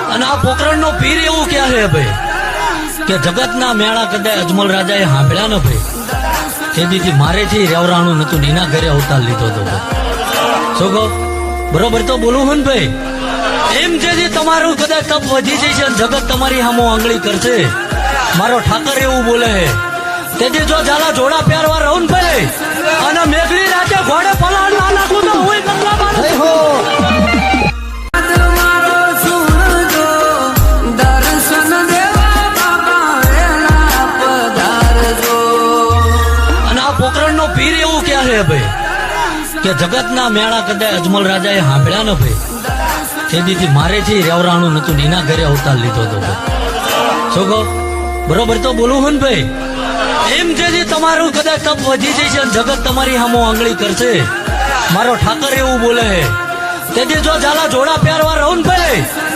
અને આ પોકરણનો પીર એવું ક્યાં છે ભાઈ કે જગતના મેળા કદાચ અજમલ રાજાએ સાંભળ્યા ને ભાઈ તેથી મારેથી રેવરાણું નતું ને એના ઘરે અવતાર લીધો હતો શું કહો બરોબર તો બોલું હું ને ભાઈ એમ જે તમારું કદાચ તપ વધી જશે જગત તમારી સામો આંગળી કરશે મારો ઠાકર એવું બોલે છે તેથી જો ઝાલા જોડા પહેરવા રહું ને ભાઈ અને મેઘડી રાતે ઘોડે પલાણ ના નાખું તો હું પોકરણનો પીર એવું ક્યાં છે ભાઈ કે જગતના મેળા કદાચ અજમલ રાજાએ સાંભળ્યા ને ભાઈ તેથી મારેથી રેવરાણું નતું ને એના ઘરે અવતાર લીધો હતો ભાઈ શું કહો બરોબર તો બોલું હું ને ભાઈ એમ જે તમારું કદાચ તપ વધી જશે જગત તમારી સામો આંગળી કરશે મારો ઠાકર એવું બોલે છે તેથી જો ઝાલા જોડા પહેરવા રહું ને ભાઈ